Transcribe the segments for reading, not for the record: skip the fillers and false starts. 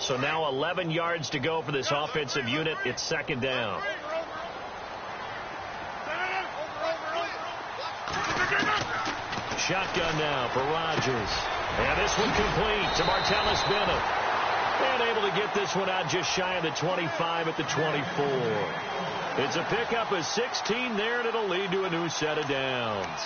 So now 11 yards to go for this offensive unit. It's second down. Shotgun now for Rodgers. And this one complete to Martellus Bennett. And able to get this one out just shy of the 25 at the 24. It's a pickup of 16 there, and it'll lead to a new set of downs.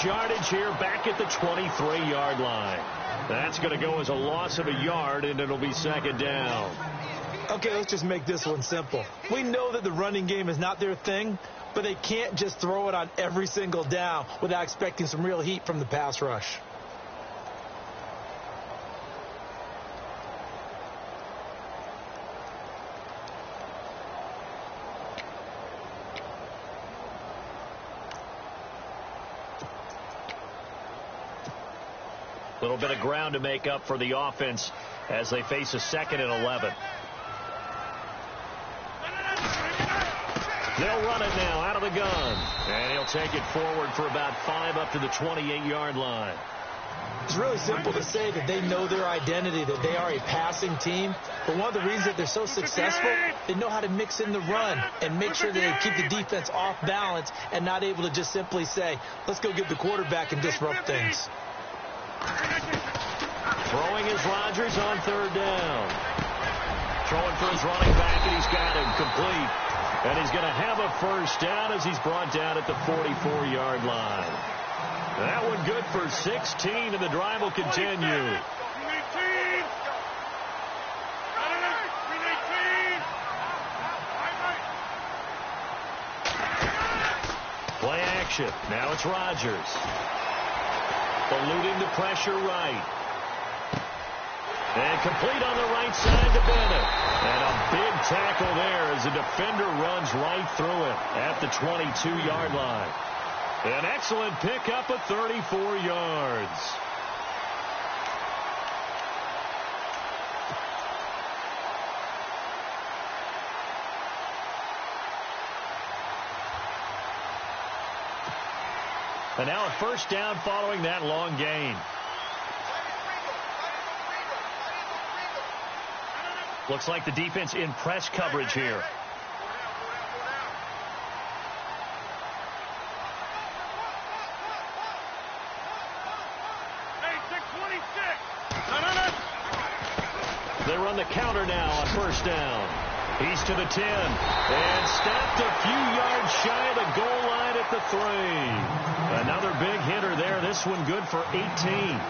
Yardage here back at the 23-yard line. That's going to go as a loss of a yard, and it'll be second down. Okay, let's just make this one simple. We know that the running game is not their thing, but they can't just throw it on every single down without expecting some real heat from the pass rush. Little bit of ground to make up for the offense as they face a second and 11. They'll run it now out of the gun. And he'll take it forward for about 5 up to the 28-yard line. It's really simple to say that they know their identity, that they are a passing team. But one of the reasons that they're so successful, they know how to mix in the run and make sure that they keep the defense off balance and not able to just simply say, let's go get the quarterback and disrupt things. Throwing is Rodgers on third down. Throwing for his running back, and he's got him complete. And he's going to have a first down as he's brought down at the 44-yard line. That one good for 16, and the drive will continue. Play action. Now it's Rodgers. Eluding the pressure right. And complete on the right side to Bennett. And a big tackle there as the defender runs right through it at the 22-yard line. An excellent pickup of 34 yards. And now a first down following that long gain. Looks like the defense in press coverage here. They run the counter now on first down. He's to the 10 and stopped a few yards shy of the goal line at the 3. Another big hitter there. This one good for 18.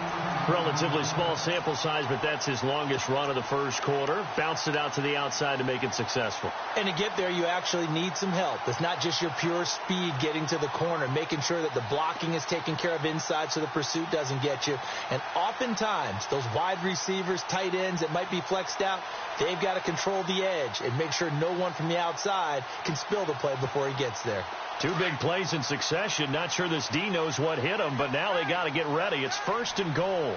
Relatively small sample size, but that's his longest run of the first quarter. Bounced it out to the outside to make it successful. And to get there, you actually need some help. It's not just your pure speed getting to the corner, making sure that the blocking is taken care of inside so the pursuit doesn't get you. And oftentimes, those wide receivers, tight ends that might be flexed out, they've got to control the edge and make sure no one from the outside can spill the play before he gets there. 2 big plays in succession. Not sure this D knows what hit him, but now they got to get ready. It's first and goal.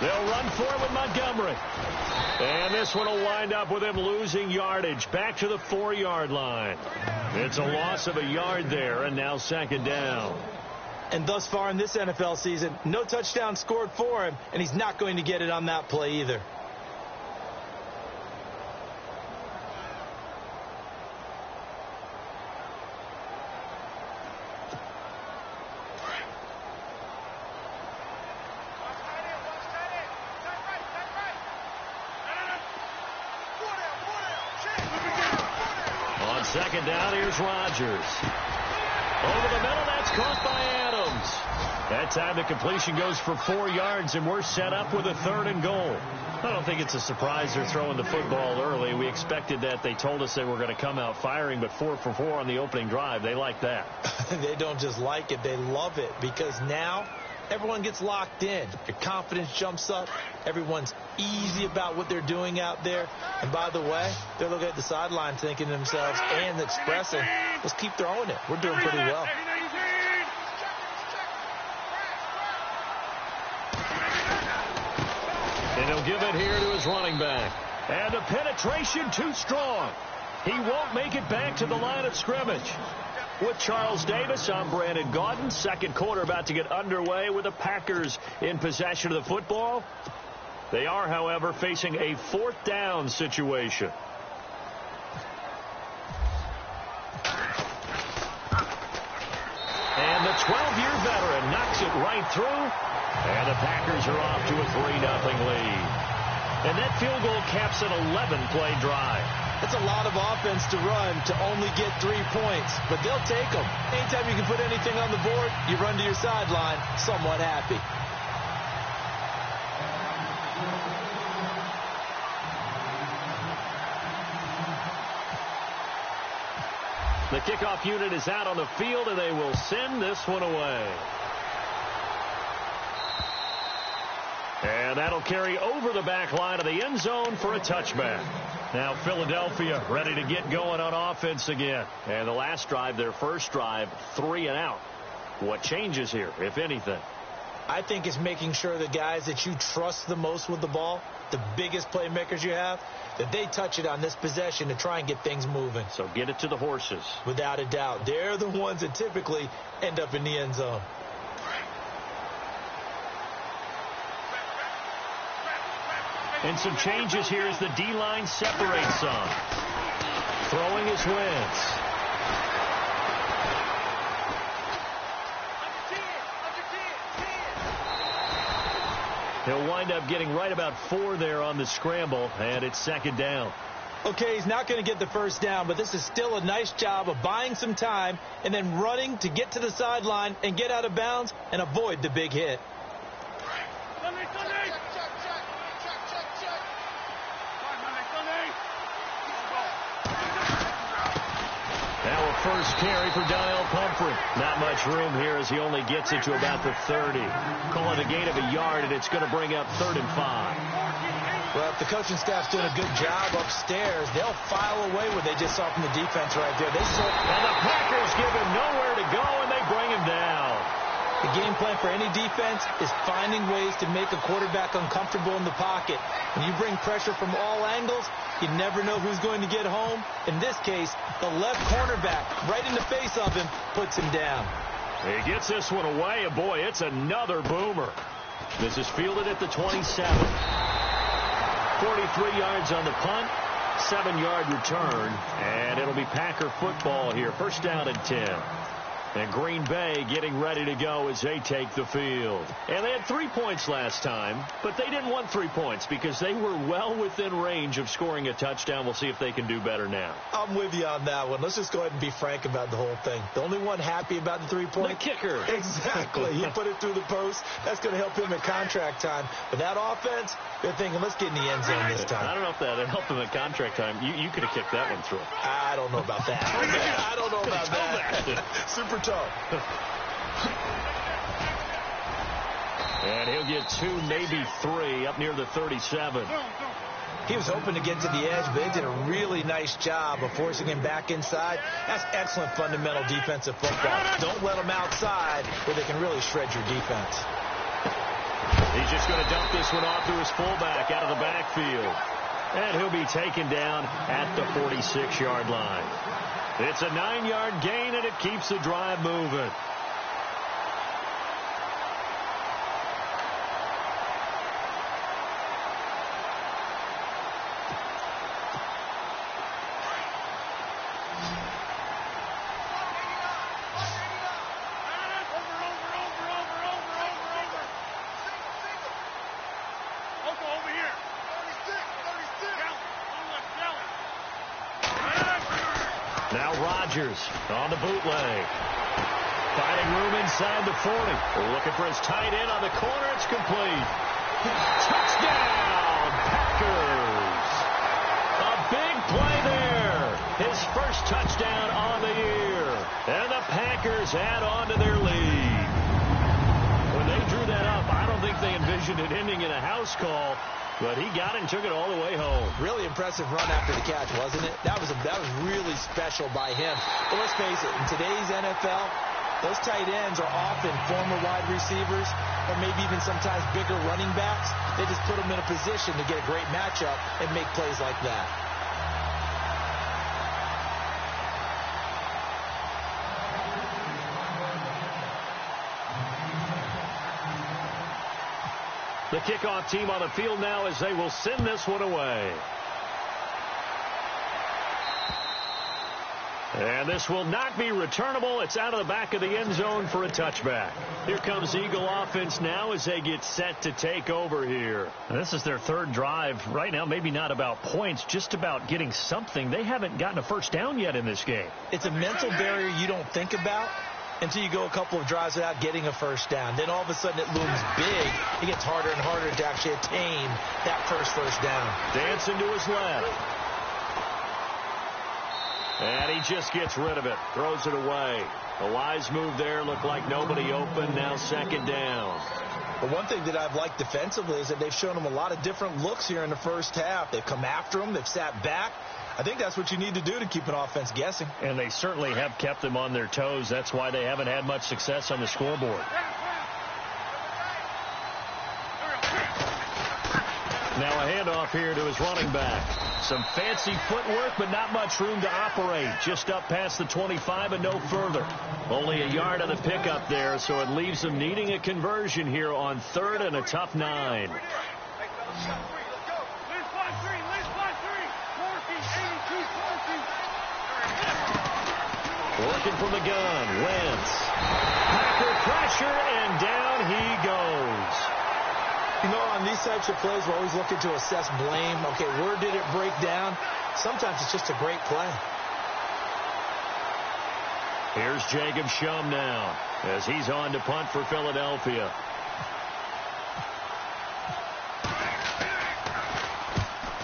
They'll run for it with Montgomery. And this one will wind up with him losing yardage back to the 4-yard line. It's a loss of a yard there, and now second down. And thus far in this NFL season, no touchdown scored for him, and he's not going to get it on that play either. Second down, here's Rodgers. Over the middle, that's caught by Adams. That time the completion goes for 4 yards, and we're set up with a 3rd and goal. I don't think it's a surprise they're throwing the football early. We expected that. They told us they were going to come out firing, but 4 for 4 on the opening drive. They like that. They don't just like it. They love it, because now everyone gets locked in. Your confidence jumps up. Everyone's easy about what they're doing out there. And by the way, they're looking at the sideline thinking to themselves and expressing, let's keep throwing it. We're doing pretty well. And he'll give it here to his running back. And the penetration too strong. He won't make it back to the line of scrimmage. With Charles Davis, I'm Brandon Gaudin. Second quarter about to get underway with the Packers in possession of the football. They are, however, facing a 4th down situation. And the 12-year veteran knocks it right through. And the Packers are off to a 3-0 lead. And that field goal caps an 11-play drive. That's a lot of offense to run to only get 3 points, but they'll take them. Anytime you can put anything on the board, you run to your sideline somewhat happy. The kickoff unit is out on the field, and they will send this one away. And that'll carry over the back line of the end zone for a touchback. Now Philadelphia ready to get going on offense again. And the last drive, their first drive, 3 and out. What changes here, if anything? I think it's making sure the guys that you trust the most with the ball, the biggest playmakers you have, that they touch it on this possession to try and get things moving. So get it to the horses. Without a doubt. They're the ones that typically end up in the end zone. And some changes here as the D-line separates some. Throwing is Wentz. He'll wind up getting right about 4 there on the scramble, and it's 2nd down. Okay, he's not going to get the first down, but this is still a nice job of buying some time and then running to get to the sideline and get out of bounds and avoid the big hit. Now a first carry for Donnell Pumphrey. Not much room here as he only gets it to about the 30. Call it a gain of a yard, and it's going to bring up 3rd and 5. Well, if the coaching staff's doing a good job upstairs, they'll file away what they just saw from the defense right there. And the Packers give him nowhere to go, and they bring him down. The game plan for any defense is finding ways to make a quarterback uncomfortable in the pocket. When you bring pressure from all angles, you never know who's going to get home. In this case, the left cornerback right in the face of him puts him down. He gets this one away, and boy, it's another boomer. This is fielded at the 27. 43 yards on the punt, 7-yard return, and it'll be Packer football here. First down and 10. And Green Bay getting ready to go as they take the field. And they had 3 points last time, but they didn't want 3 points because they were well within range of scoring a touchdown. We'll see if they can do better now. I'm with you on that one. Let's just go ahead and be frank about the whole thing. The only one happy about the 3-point? The kicker. Exactly. He put it through the post. That's going to help him at contract time. But that offense, they're thinking, let's get in the end zone this time. I don't know if that helped him at contract time. You could have kicked that one through. I don't know about that. I don't know about that. Super tough. And he'll get 2, maybe 3 up near the 37. He was hoping to get to the edge, but they did a really nice job of forcing him back inside. That's excellent fundamental defensive football. Don't let them outside where they can really shred your defense. He's just going to dump this one off to his fullback out of the backfield. And he'll be taken down at the 46-yard line. It's a 9-yard gain, and it keeps the drive moving. Now Rodgers on the bootleg. Finding room inside the 40. Looking for his tight end on the corner. It's complete. Touchdown, Packers. A big play there. His first touchdown on the year. And the Packers add on to their lead. When they drew that up, I don't think they envisioned it ending in a house call. But he got it and took it all the way home. Really impressive run after the catch, wasn't it? That was really special by him. But let's face it, in today's NFL, those tight ends are often former wide receivers or maybe even sometimes bigger running backs. They just put them in a position to get a great matchup and make plays like that. The kickoff team on the field now as they will send this one away. And this will not be returnable. It's out of the back of the end zone for a touchback. Here comes the Eagle offense now as they get set to take over here. And this is their third drive. Right now, maybe not about points, just about getting something. They haven't gotten a first down yet in this game. It's a mental barrier you don't think about until you go a couple of drives without getting a first down. Then all of a sudden it looms big. It gets harder and harder to actually attain that first down. Dancing to his left. And he just gets rid of it. Throws it away. The wise move there. Looked like nobody open. Now second down. But one thing that I've liked defensively is that they've shown him a lot of different looks here in the first half. They've come after him. They've sat back. I think that's what you need to do to keep an offense guessing. And they certainly have kept them on their toes. That's why they haven't had much success on the scoreboard. Now a handoff here to his running back. Some fancy footwork, but not much room to operate. Just up past the 25 and no further. Only a yard on the pickup there, so it leaves them needing a conversion here on third and a tough 9. Working from the gun, Wentz. Packer pressure, and down he goes. You know, on these types of plays, we're always looking to assess blame. Okay, where did it break down? Sometimes it's just a great play. Here's Jacob Shum now as he's on to punt for Philadelphia.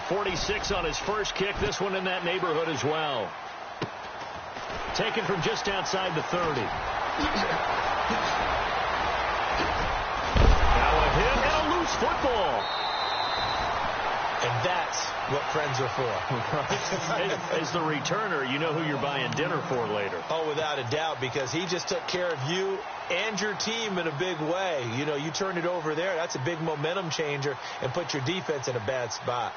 .46 on his first kick. This one in that neighborhood as well. Taken from just outside the 30. Now a hit and a loose football. And that's what friends are for. As the returner, you know who you're buying dinner for later. Oh, without a doubt, because he just took care of you and your team in a big way. You know, you turn it over there. That's a big momentum changer and put your defense in a bad spot.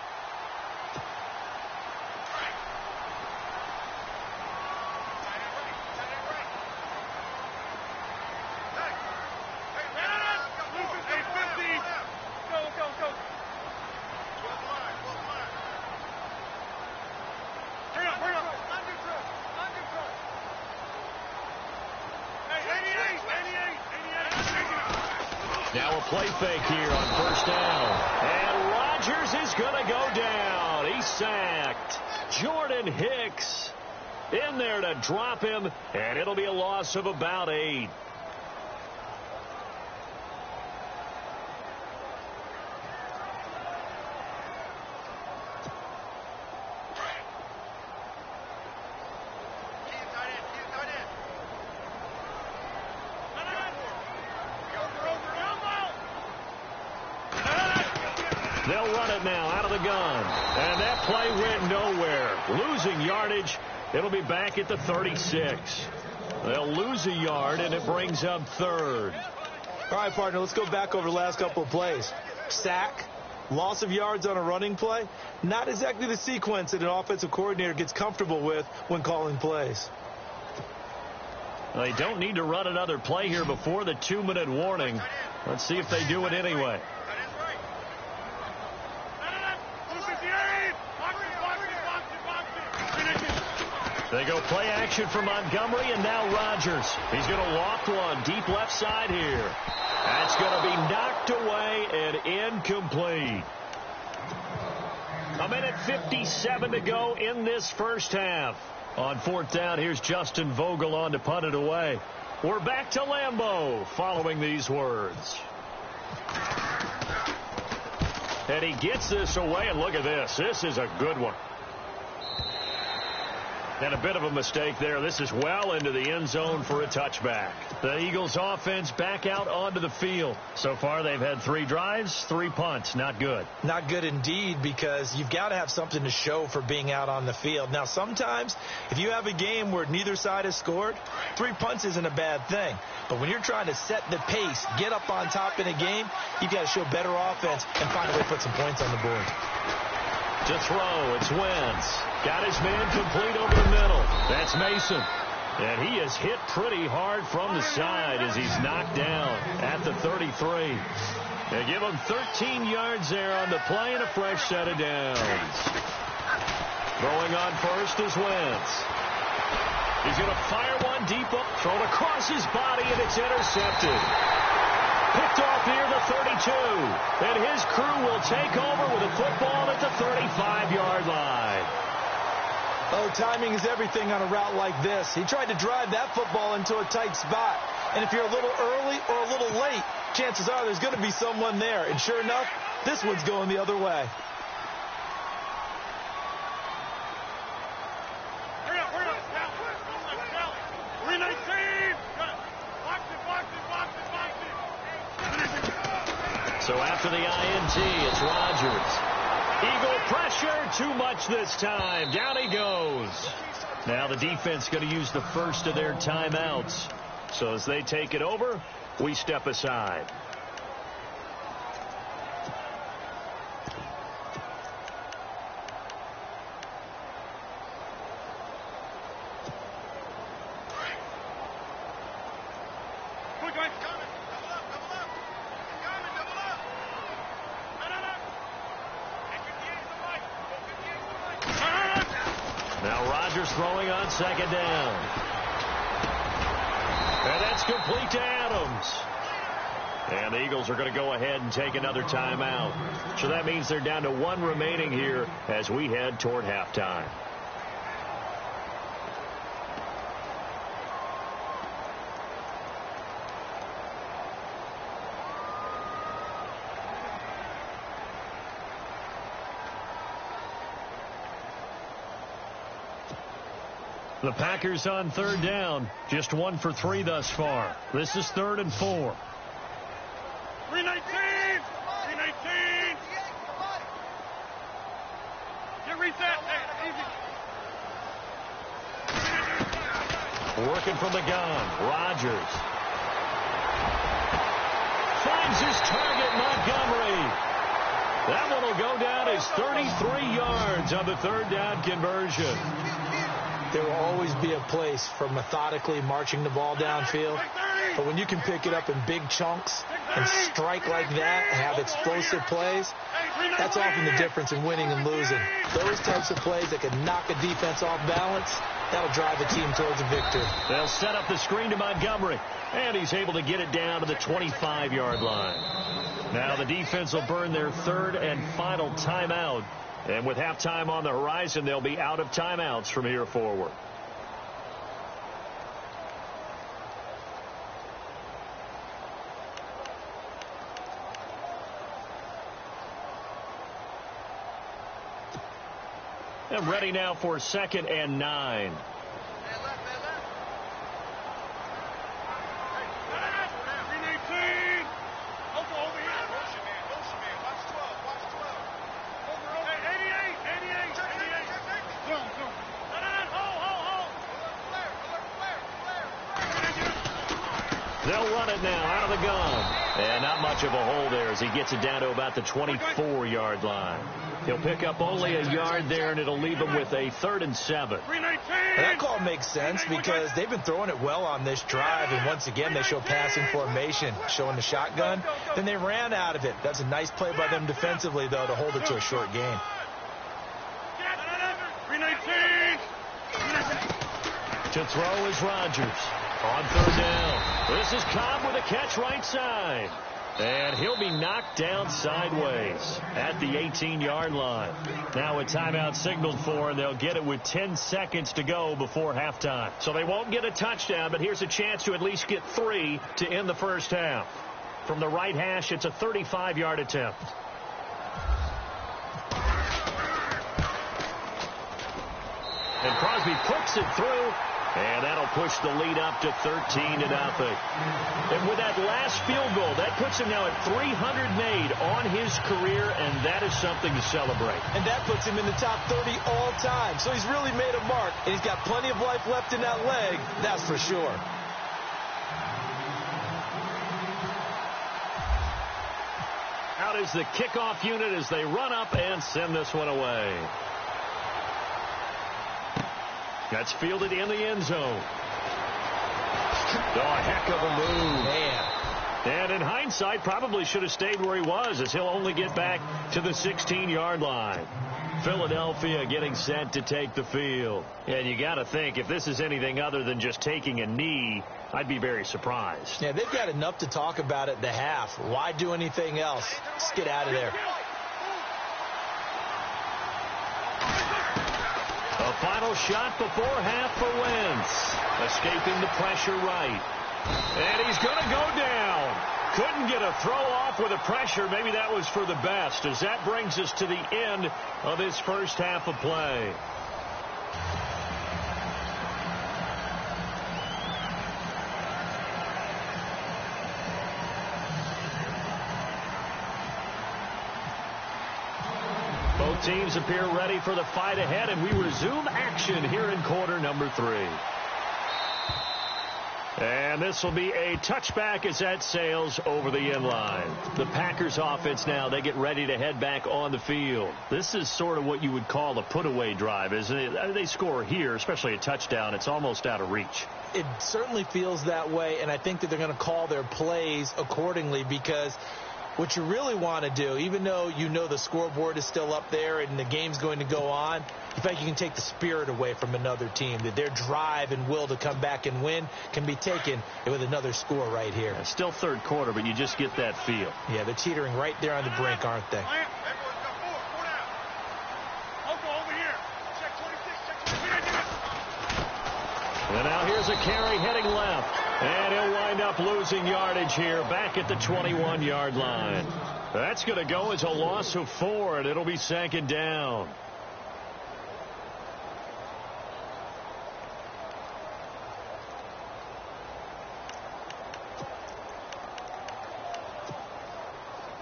Now a play fake here on first down. And Rodgers is going to go down. He's sacked. Jordan Hicks in there to drop him, and it'll be a loss of about 8. They'll run it now out of the gun. And that play went nowhere. Losing yardage. It'll be back at the 36. They'll lose a yard, and it brings up third. All right, partner, let's go back over the last couple of plays. Sack, loss of yards on a running play. Not exactly the sequence that an offensive coordinator gets comfortable with when calling plays. They don't need to run another play here before the 2-minute warning. Let's see if they do it anyway. They go play action for Montgomery, and now Rodgers. He's going to loft one deep left side here. That's going to be knocked away and incomplete. 1:57 to go in this first half. On fourth down, here's Justin Vogel on to punt it away. We're back to Lambeau following these words. And he gets this away, and look at this. This is a good one. And a bit of a mistake there. This is well into the end zone for a touchback. The Eagles offense back out onto the field. So far they've had 3 drives, 3 punts. Not good. Not good indeed, because you've got to have something to show for being out on the field. Now sometimes if you have a game where neither side has scored, 3 punts isn't a bad thing. But when you're trying to set the pace, get up on top in a game, you've got to show better offense and find a way to put some points on the board. To throw, it's Wentz. Got his man complete over the middle. That's Mason. And he is hit pretty hard from the side as he's knocked down at the 33. They give him 13 yards there on the play and a fresh set of downs. Throwing on first is Wentz. He's going to fire one deep up, thrown across his body, and it's intercepted. Picked off near the 32. And his crew will take over with a football at the 35-yard line. Oh, timing is everything on a route like this. He tried to drive that football into a tight spot. And if you're a little early or a little late, chances are there's going to be someone there. And sure enough, this one's going the other way. So after the INT, it's Rodgers. Eagle pressure, too much this time. Down he goes. Now the defense going to use the first of their timeouts. So as they take it over, we step aside. Throwing on second down. And that's complete to Adams. And the Eagles are going to go ahead and take another timeout. So that means they're down to 1 remaining here as we head toward halftime. The Packers on third down. Just 1 for 3 thus far. This is 3rd and 4. 319! 319! Get reset. Hey, easy. Working from the gun. Rodgers. Finds his target, Montgomery. That one will go down as 33 yards on the 3rd down conversion. There will always be a place for methodically marching the ball downfield. But when you can pick it up in big chunks and strike like that and have explosive plays, that's often the difference in winning and losing. Those types of plays that can knock a defense off balance, that'll drive a team towards a victory. They'll set up the screen to Montgomery, and he's able to get it down to the 25-yard line. Now the defense will burn their 3rd and final timeout. And with halftime on the horizon, they'll be out of timeouts from here forward. And ready now for 2nd and 9. They'll run it now out of the gun. And not much of a hole there as he gets it down to about the 24-yard line. He'll pick up only a yard there, and it'll leave him with a 3rd and 7. That call makes sense because they've been throwing it well on this drive, and once again they show passing formation, showing the shotgun. Then they ran out of it. That's a nice play by them defensively, though, to hold it to a short gain. To throw is Rodgers. On 3rd down. This is Cobb with a catch right side. And he'll be knocked down sideways at the 18-yard line. Now a timeout signaled for, and they'll get it with 10 seconds to go before halftime. So they won't get a touchdown, but here's a chance to at least get 3 to end the first half. From the right hash, it's a 35-yard attempt. And Crosby puts it through. And that'll push the lead up to 13-0. And with that last field goal, that puts him now at 300 made on his career, and that is something to celebrate. And that puts him in the top 30 all time. So he's really made a mark, and he's got plenty of life left in that leg, that's for sure. Out is the kickoff unit as they run up and send this one away. That's fielded in the end zone. Oh, heck of a move. Man. And in hindsight, probably should have stayed where he was, as he'll only get back to the 16-yard line. Philadelphia getting set to take the field. And you got to think, if this is anything other than just taking a knee, I'd be very surprised. Yeah, they've got enough to talk about at the half. Why do anything else? Just get out of there. A final shot before half for Wentz. Escaping the pressure right. And he's going to go down. Couldn't get a throw off with the pressure. Maybe that was for the best, as that brings us to the end of this first half of play. Both teams appear ready for the fight ahead, and we resume action here in quarter number 3. And this will be a touchback as that sails over the end line. The Packers offense now, they get ready to head back on the field. This is sort of what you would call a put-away drive, isn't it? They score here, especially a touchdown. It's almost out of reach. It certainly feels that way, and I think that they're going to call their plays accordingly, because what you really want to do, even though you know the scoreboard is still up there and the game's going to go on, in fact, you can take the spirit away from another team, that their drive and will to come back and win can be taken with another score right here. It's still third quarter, but you just get that feel. Yeah, they're teetering right there on the brink, aren't they? And now here's a carry heading left. And he'll wind up losing yardage here back at the 21-yard line. That's going to go as a loss of 4, and it'll be second down.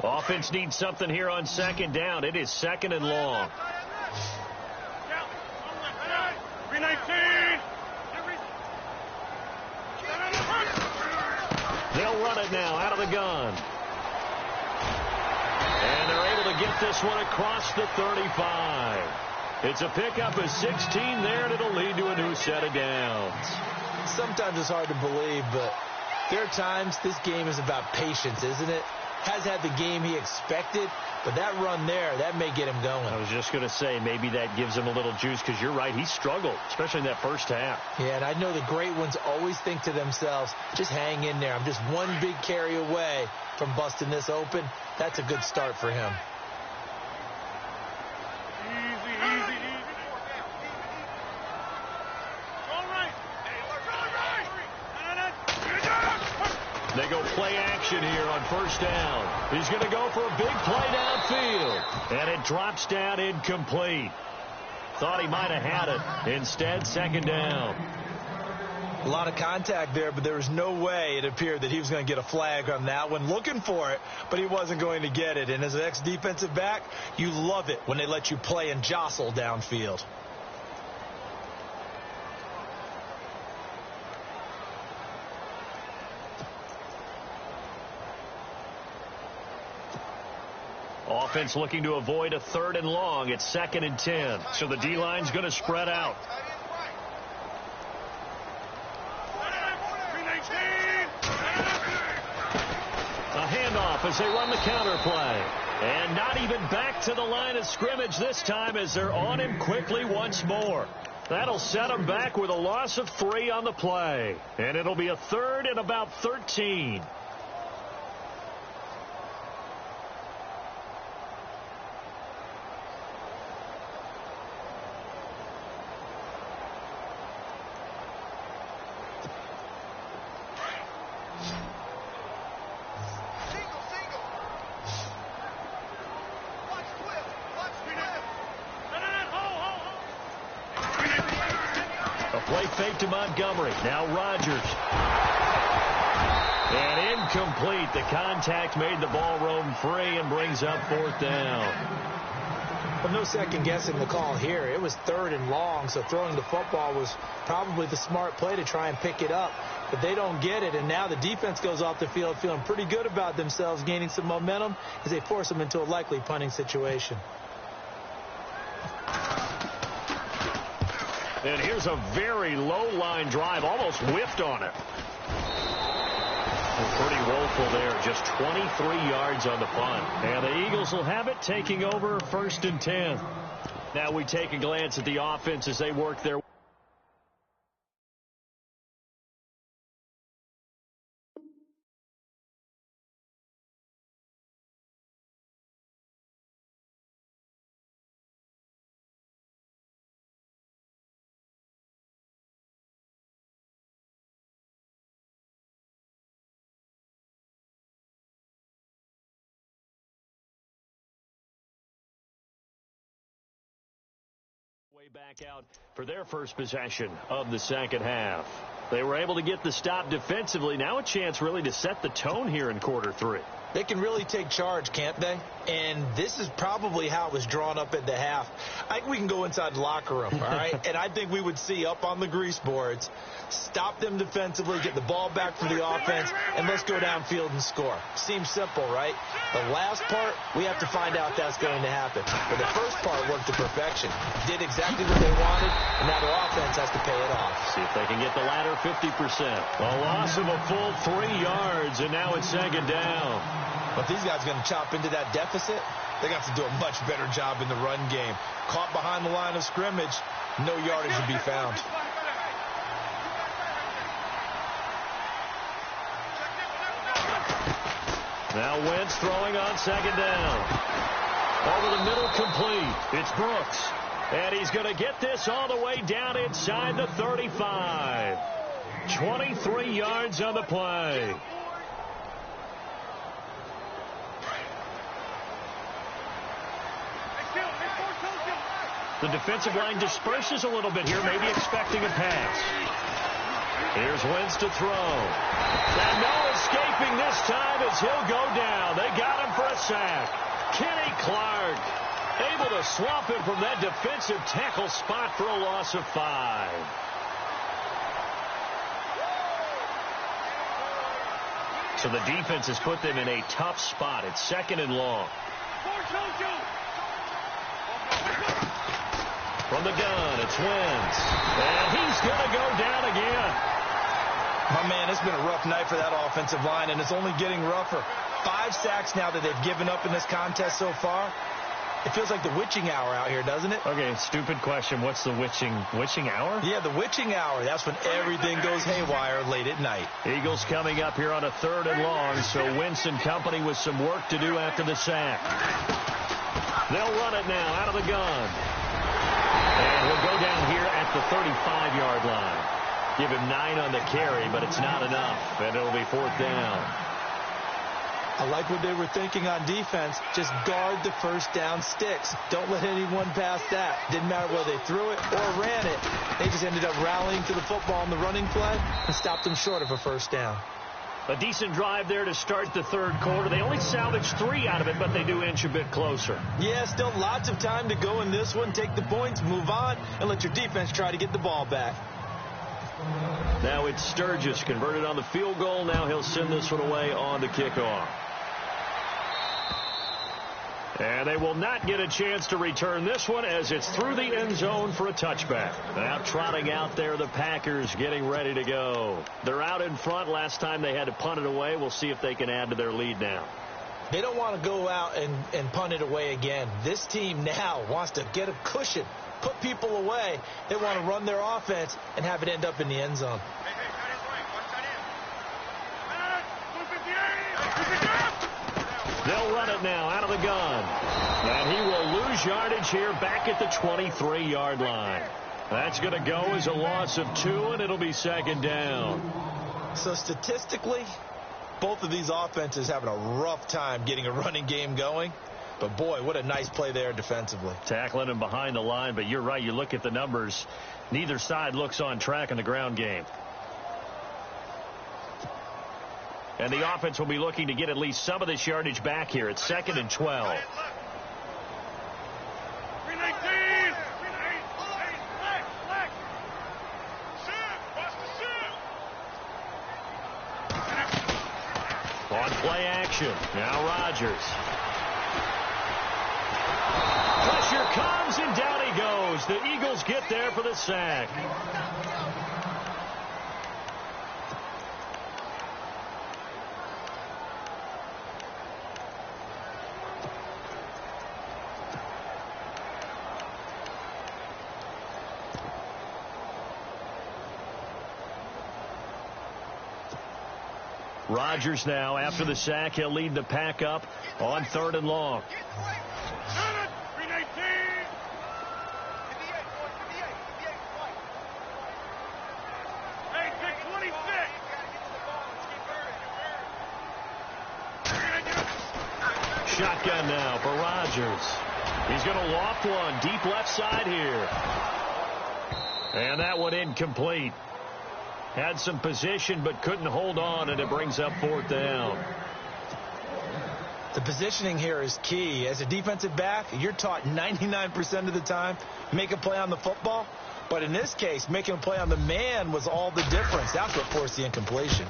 Offense needs something here on second down. It is second and long. 319. They'll run it now out of the gun. And they're able to get this one across the 35. It's a pickup of 16 there, and it'll lead to a new set of downs. Sometimes it's hard to believe, but there are times this game is about patience, isn't it? Has had the game he expected, but that run there, that may get him going. I was just going to say, maybe that gives him a little juice, because you're right, he struggled, especially in that first half. Yeah, and I know the great ones always think to themselves, just hang in there. I'm just one big carry away from busting this open. That's a good start for him. They go play action here on first down. He's going to go for a big play downfield. And it drops down incomplete. Thought he might have had it. Instead, second down. A lot of contact there, but there was no way it appeared that he was going to get a flag on that one. Looking for it, but he wasn't going to get it. And as an ex-defensive back, you love it when they let you play and jostle downfield. Offense looking to avoid a third and long. It's second and 10. So the D-line's going to spread out. A handoff as they run the counter play. And not even back to the line of scrimmage this time, as they're on him quickly once more. That'll set him back with a loss of 3 on the play. And it'll be a third and about 13. fake to Montgomery. Now Rodgers. And incomplete. The contact made the ball roam free and brings up 4th down. Well, no second guessing the call here. It was 3rd and long, so throwing the football was probably the smart play to try and pick it up. But they don't get it, and now the defense goes off the field feeling pretty good about themselves, gaining some momentum as they force them into a likely punting situation. And here's a very low-line drive, almost whiffed on it. Pretty woeful there, just 23 yards on the punt. And the Eagles will have it, taking over 1st and 10. Now we take a glance at the offense as they work their way back out for their first possession of the second half. They were able to get the stop defensively. Now a chance really to set the tone here in quarter 3. They can really take charge, can't they? And this is probably how it was drawn up at the half. I think we can go inside the locker room, all right? And I think we would see up on the grease boards, stop them defensively, get the ball back for the offense, and let's go downfield and score. Seems simple, right? The last part, we have to find out if that's going to happen. But the first part worked to perfection. Did exactly what they wanted, and now their offense has to pay it off. See if they can get the latter 50%. A loss of a full 3 yards, and now it's 2nd down. But these guys are going to chop into that deficit. They got to do a much better job in the run game. Caught behind the line of scrimmage, no yardage to be found. Now Wentz throwing on 2nd down. Over the middle, complete. It's Brooks. And he's going to get this all the way down inside the 35. 23 yards on the play. The defensive line disperses a little bit here, maybe expecting a pass. Here's Wentz to throw. And no escaping this time as he'll go down. They got him for a sack. Kenny Clark able to swamp him from that defensive tackle spot for a loss of 5. So the defense has put them in a tough spot. It's 2nd and long. From the gun, it's Wentz. And he's going to go down again. My man, it's been a rough night for that offensive line, and it's only getting rougher. 5 sacks now that they've given up in this contest so far. It feels like the witching hour out here, doesn't it? Okay, stupid question. What's the witching hour? Yeah, the witching hour. That's when everything goes haywire late at night. Eagles coming up here on a 3rd and long, so Wentz and company with some work to do after the sack. They'll run it now out of the gun. And he'll go down here at the 35-yard line. Give him 9 on the carry, but it's not enough, and it'll be 4th down. I like what they were thinking on defense. Just guard the first down sticks. Don't let anyone pass that. Didn't matter whether they threw it or ran it. They just ended up rallying to the football on the running play and stopped them short of a first down. A decent drive there to start the 3rd quarter. They only salvaged 3 out of it, but they do inch a bit closer. Yeah, still lots of time to go in this one. Take the points, move on, and let your defense try to get the ball back. Now it's Sturgis converted on the field goal. Now he'll send this one away on the kickoff. And they will not get a chance to return this one as it's through the end zone for a touchback. Now trotting out there, the Packers getting ready to go. They're out in front. Last time they had to punt it away. We'll see if they can add to their lead now. They don't want to go out and punt it away again. This team now wants to get a cushion, put people away. They want to run their offense and have it end up in the end zone. They'll run it now out of the gun. And he will lose yardage here back at the 23-yard line. That's going to go as a loss of 2, and it'll be 2nd down. So statistically, both of these offenses having a rough time getting a running game going. But, boy, what a nice play there defensively. Tackling him behind the line, but you're right. You look at the numbers. Neither side looks on track in the ground game. And the offense will be looking to get at least some of this yardage back here. It's 2nd and 12. On play action. Now Rodgers. Pressure comes, and down he goes. The Eagles get there for the sack. Rodgers now, after the sack, he'll lead the pack up on 3rd and long. Shotgun now for Rodgers. He's going to loft one deep left side here. And that one incomplete. Had some position but couldn't hold on, and it brings up 4th down. The positioning here is key. As a defensive back, you're taught 99% of the time, make a play on the football. But in this case, making a play on the man was all the difference. That's what forced the incompletion.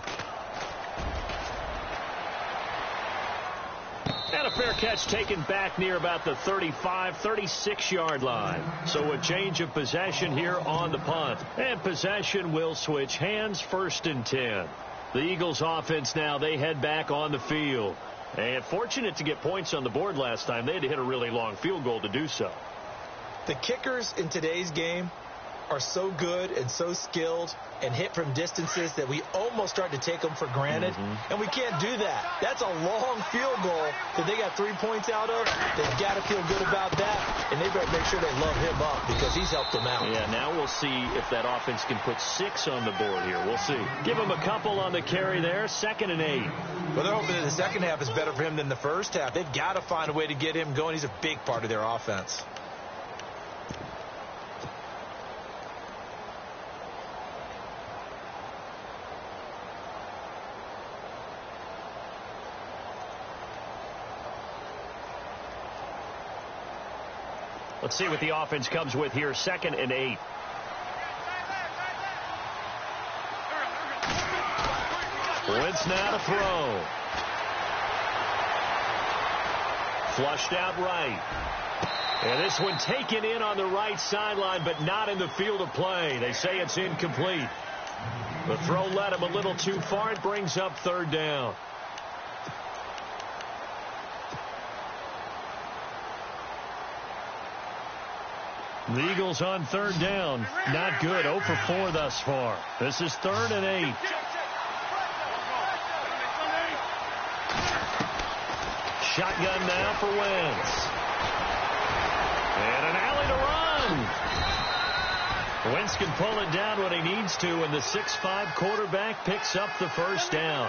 And a fair catch taken back near about the 35, 36-yard line. So a change of possession here on the punt. And possession will switch hands, 1st and 10. The Eagles offense now, they head back on the field. And fortunate to get points on the board last time. They had to hit a really long field goal to do so. The kickers in today's game are so good and so skilled and hit from distances that we almost start to take them for granted. And we can't do that. That's a long field goal that they got 3 points out of. They've got to feel good about that, and they better make sure they love him up because he's helped them out. Yeah, now we'll see if that offense can put 6 on the board here. We'll see. Give him a couple on the carry there, 2nd and 8. Well, they're hoping that the second half is better for him than the first half. They've got to find a way to get him going. He's a big part of their offense. Let's see what the offense comes with here. 2nd and 8. Wentz now to throw. Flushed out right. And this one taken in on the right sideline, but not in the field of play. They say it's incomplete. The throw led him a little too far. It brings up 3rd down. The Eagles on 3rd down. Not good. 0 for 4 thus far. This is 3rd and 8. Shotgun now for Wentz. And an alley to run. Wentz can pull it down when he needs to, and the 6'5" quarterback picks up the 1st down.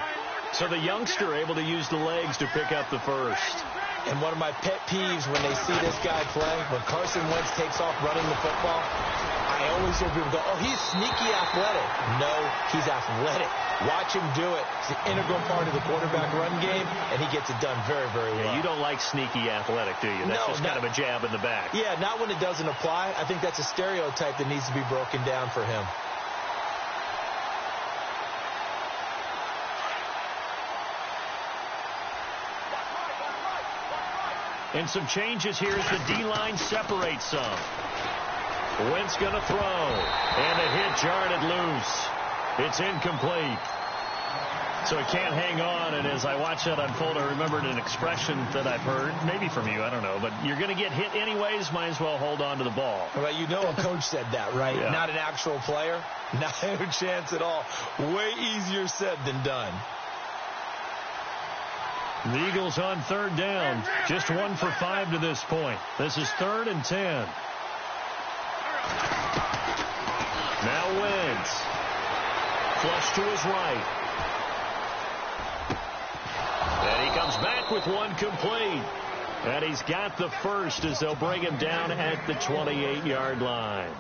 So the youngster able to use the legs to pick up the 1st. And one of my pet peeves when they see this guy play, when Carson Wentz takes off running the football, I always hear people go, oh, he's sneaky athletic. No, he's athletic. Watch him do it. It's an integral part of the quarterback run game, and he gets it done very, very well. Yeah, you don't like sneaky athletic, do you? That's just kind of a jab in the back. Yeah, not when it doesn't apply. I think that's a stereotype that needs to be broken down for him. And some changes here as the D-line separates some. Wentz going to throw. And a hit jarred loose. It's incomplete. So he can't hang on. And as I watch that unfold, I remembered an expression that I've heard, maybe from you, I don't know. But you're going to get hit anyways, might as well hold on to the ball. Well, you know a coach said that, right? Yeah. Not an actual player. Not a chance at all. Way easier said than done. The Eagles on 3rd down. Just 1 for 5 to this point. This is 3rd and 10. Now Wentz. Flush to his right. And he comes back with one complete. And he's got the first as they'll bring him down at the 28-yard line.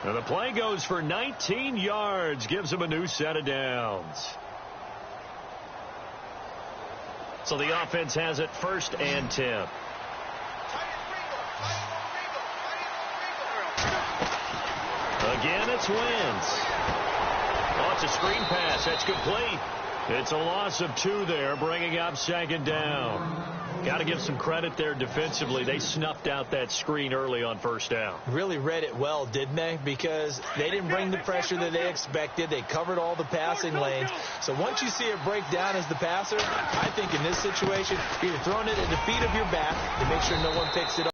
Now the play goes for 19 yards, gives him a new set of downs. So the offense has it 1st and 10. Again, it's Wentz. Oh, it's a screen pass. That's complete. It's a loss of 2 there, bringing up 2nd down. Got to give some credit there defensively. They snuffed out that screen early on 1st down. Really read it well, didn't they? Because they didn't bring the pressure that they expected. They covered all the passing lanes. So once you see it break down as the passer, I think in this situation, you're throwing it at the feet of your back to make sure no one picks it up.